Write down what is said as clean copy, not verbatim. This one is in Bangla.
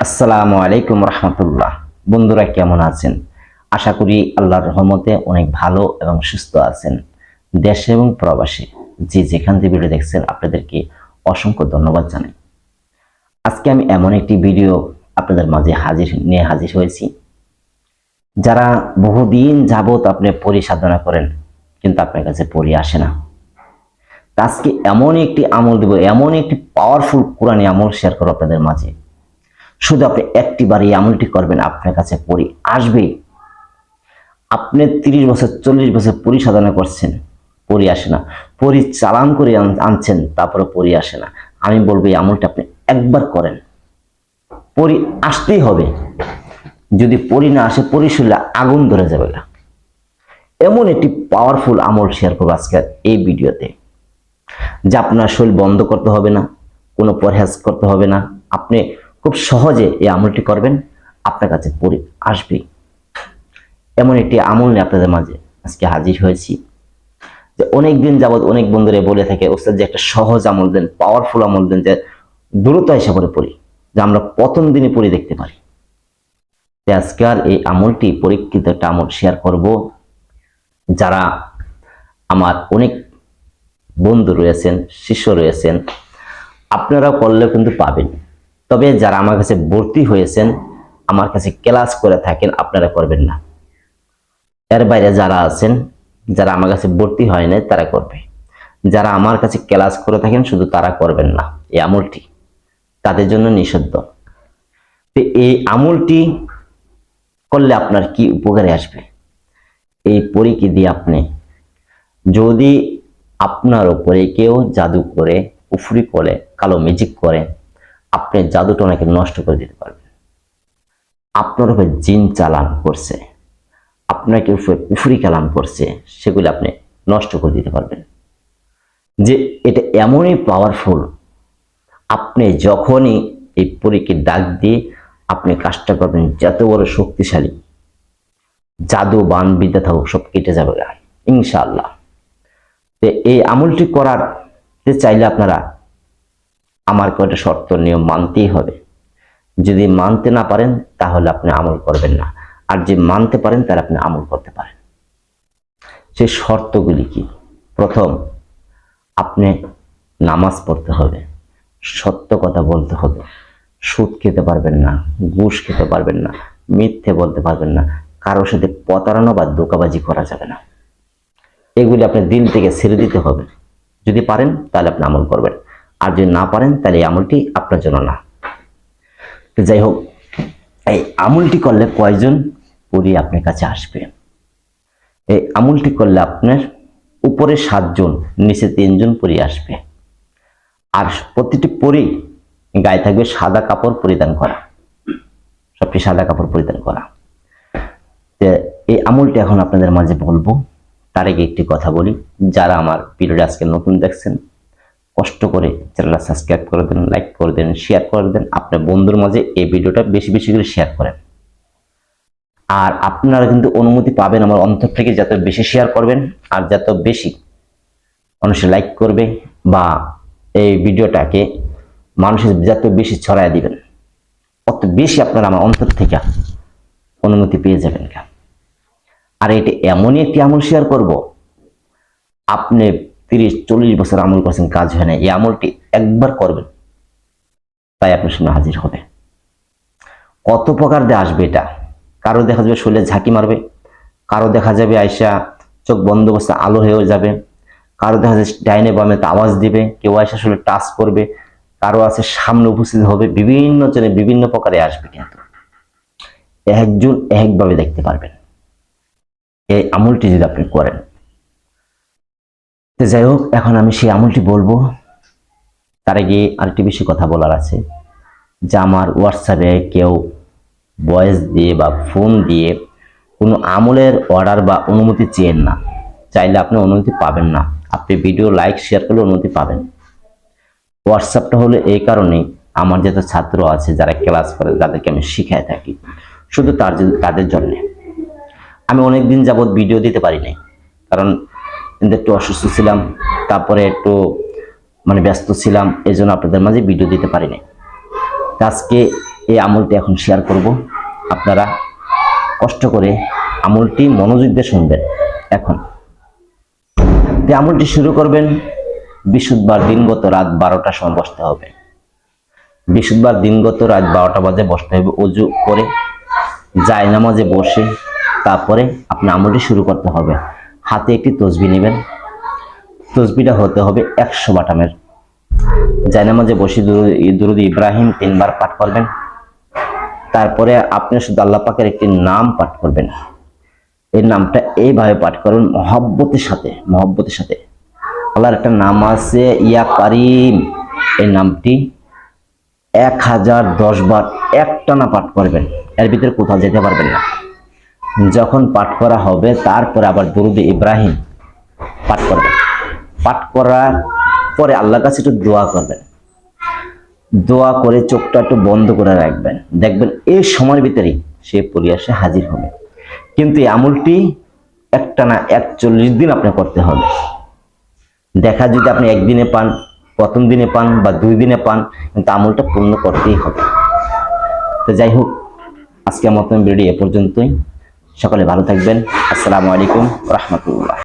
আসসালামু আলাইকুম রহমতুল্লাহ। বন্ধুরা কেমন আছেন? আশা করি আল্লাহর রহমতে অনেক ভালো এবং সুস্থ আছেন। দেশে এবং প্রবাসে যে যেখান থেকে ভিডিও দেখছেন আপনাদেরকে অসংখ্য ধন্যবাদ জানাই। আজকে আমি এমন একটি ভিডিও আপনাদের মাঝে হাজির হয়েছি। যারা বহুদিন যাবত আপনি পরিসাধনা করেন কিন্তু আপনার কাছে পরি আসে না, আজকে এমন একটি আমল দেব, এমন একটি পাওয়ারফুল কোরআনী আমল শেয়ার করব আপনাদের মাঝে। শুধু আপনি একটি বার এই আমলটি করবেন, আপনার কাছে পরি আসবেই। আপনি 30 বছর 40 বছর পরি সাধনা করছেন, পরি আসে না, পরি চালান করে আনছেন, তারপরে পরি আসে না। আমি বলবো এই আমলটা আপনি একবার করেন, পরি আসতেই হবে। যদি পরি না আসে, পরি শুনলে আগুন ধরে যাবে না। এমন একটি পাওয়ারফুল আমল শেয়ার করবো আজকে এই ভিডিওতে, যা আপনার শরীর বন্ধ করতে হবে না, কোনো পরহেজ করতে হবে না। আপনি খুব সহজে এই আমলটি করবেন, আপনার কাছে পরি আসবেই। এমন একটি আমল নিয়ে আপনাদের মাঝে আজকে হাজির হয়েছি। যে অনেক দিন যাবৎ অনেক বন্ধুরা বলে থাকে, ওস্তাদ যে একটা সহজ আমল দেন, পাওয়ারফুল আমল দেন, যে দ্রুত এসে পরে পড়ি, যে আমরা প্রথম দিনে পড়ি দেখতে পারি। আজকের এই আমলটি পরীক্ষিত একটা আমল শেয়ার করব। যারা আমার অনেক বন্ধু রয়েছেন, শিষ্য রয়েছেন, আপনারা করলেও কিন্তু পাবেন। তবে যারা আমার কাছে ভর্তি হয়েছেন, আমার কাছে ক্লাস করে থাকেন, আপনারা করবেন না। এর বাইরে যারা আছেন, যারা আমার কাছে ভর্তি হয় না, তারা করবে। যারা আমার কাছে ক্লাস করে থাকেন শুধু তারা করবেন না এই আমলটি, তাদের জন্য নিষিদ্ধ। তো এই আমলটি করলে আপনার কি উপকারে আসবে? এই পরীকে দিয়ে আপনি যদি আপনার উপরে কেউ জাদু করে, কুফরি করে, কালো ম্যাজিক করে, আপনি জাদুটা ওনাকে নষ্ট করে দিতে পারবেন। আপনার উপরে জিন চালান করছে, আপনাকে উপরে কুফরি কালাম করছে, সেগুলো আপনি নষ্ট করে দিতে পারবেন। যে এটা এমনই পাওয়ারফুল, আপনি যখনই এই পরীকে ডাক দিয়ে আপনি কাজটা করবেন, যত বড় শক্তিশালী জাদু বান বিদ্যা থাকুক সব কেটে যাবে ইনশাআল্লাহ। এই আমলটি করার চাইলে আপনারা আমার কয়েকটা শর্ত নিয়ম মানতেই হবে। যদি মানতে না পারেন তাহলে আপনি আমল করবেন না, আর যে মানতে পারেন তাহলে আপনি আমল করতে পারেন। সেই শর্তগুলি কি? প্রথম, আপনি নামাজ পড়তে হবে, সত্য কথা বলতে হবে, সুদ খেতে পারবেন না, ঘুষ খেতে পারবেন না, মিথ্যে বলতে পারবেন না, কারোর সাথে প্রতারণা বা ধোঁকাবাজি করা যাবে না। এগুলি আপনি দিল থেকে ছেড়ে দিতে হবে। যদি পারেন তাহলে আপনি আমল করবেন, আর যদি না পারেন তাহলে এই আমলটি আপনার জন্য না। যাই হোক, এই আমলটি করলে কয়জন পরি আপনার কাছে আসবে? এই আমলটি করলে আপনার উপরে 7 জন, নিচে 3 জন পরি আসবে। আর প্রতিটি পরি গায়ে থাকবে সাদা কাপড় পরিধান করা, সবটি সাদা কাপড় পরিধান করা। এই আমলটি এখন আপনাদের মাঝে বলবো, তার আগে একটি কথা বলি। যারা আমার ভিডিওটা আজকে নতুন দেখছেন, কষ্ট করে চ্যানেলটা সাবস্ক্রাইব করে দেন, লাইক করে দেন, শেয়ার করে দেন। আপনার বন্ধুর মাঝে এই ভিডিওটা বেশি বেশি করে শেয়ার করেন। আর আপনারা কিন্তু অনুমতি পাবেন আমার অন্তর থেকে, যত বেশি শেয়ার করবেন আর যত বেশি মানুষের লাইক করবে, বা এই ভিডিওটাকে মানুষের যত বেশি ছড়ায় দিবেন, তত বেশি আপনারা আমার অন্তর থেকে অনুমতি পেয়ে যাবেন। আর এটা এমনই একটি আমল শেয়ার করব, আপনি 30-40 বছর আমল করছেন, কাজ হয় না, এই আমলটি একবার করবেন, তাই আপনার সামনে হাজির হবে। কত প্রকার দিয়ে আসবে এটা? কারো দেখা যাবে শরীরে ঝাঁকি মারবে, কারো দেখা যাবে আয়সা চোখ বন্ধ অবস্থা আলো হয়ে যাবে, কারো দেখা যাচ্ছে ডাইনে বামে আওয়াজ দিবে, কেউ আয়সা শরীরে টাচ করবে, কারো আছে সামনে উপস্থিত হবে, বিভিন্ন জনে বিভিন্ন প্রকারে আসবে। কিন্তু একজন একভাবে দেখতে পারবেন এই আমলটি যদি আপনি করেন। তো যাই হোক, এখন আমি সেই আমলটি বলবো। তার আগে আরেকটি বেশি কথা বলার আছে, যে আমার হোয়াটসঅ্যাপে কেউ ভয়েস দিয়ে বা ফোন দিয়ে কোনো আমলের অর্ডার বা অনুমতি চেয়েন না। চাইলে আপনি অনুমতি পাবেন না, আপনি ভিডিও লাইক শেয়ার করলে অনুমতি পাবেন। হোয়াটসঅ্যাপটা হলো এই কারণেই, আমার যত ছাত্র আছে যারা ক্লাস করে, যাদেরকে আমি শিখাই থাকি, শুধু তাদের জন্যে। আমি অনেকদিন যাবৎ ভিডিও দিতে পারি নাই, কারণ একটু অসুস্থ ছিলাম, তারপরে একটু ব্যস্ত ছিলাম, এই জন্য আপনাদের মাঝে ভিডিও দিতে পারি নাই। আজকে এই আমলটি এখন শেয়ার করব। আপনারা কষ্ট করে আমলটি মনোযোগ দিয়ে শুনবেন। এখন এই আমলটি শুরু করবেন বৃহস্পতিবার দিনগত রাত 12টার সময় বসতে হবে। বৃহস্পতিবার দিনগত রাত 12টা বাজে বসতে হবে। অজু করে জায়নামাজে বসে তারপরে আপনি আমলটি শুরু করতে হবে। হাতে একটি তসবিহ নেবেন। তসবিহটা হতে হবে 100 বাটামের। জায়নামাজে বসে দুরূদ ইব্রাহিম 3 বার পাঠ করবেন। তারপরে আপনি শুধু আল্লাহ পাকের একটি নাম পাঠ করবেন। এই নামটা এইভাবে পাঠ করবেন মহব্বতের সাথে। আল্লাহর একটা নাম আছে ইয়া কারিম, এই নামটি 1010 বার একটানা পাঠ করবেন। এর ভিতরে কোথাও যেতে পারবেন না। যখন পাঠ করা হবে তারপরে আবার দুরূদ ইব্রাহিম পাঠ করবেন। পাঠ করার পরে আল্লাহর কাছে একটু দোয়া করবেন। দোয়া করে চোখটা একটু বন্ধ করে রাখবেন। দেখবেন এই সময়ের ভিতরেই সে পরিয়াসে হাজির হবে। কিন্তু এই আমলটি একটানা 41 দিন আপনি করতে হবে। দেখা যদি আপনি একদিনে পান, প্রথম দিনে পান বা 2 দিনে পান, কিন্তু আমলটা পূর্ণ করতেই হবে। তো যাই হোক, আজকের মতন ভিডিও এ পর্যন্তই। সকলে ভালো থাকবেন। আসসালামু আলাইকুম রাহমাতুল্লাহ।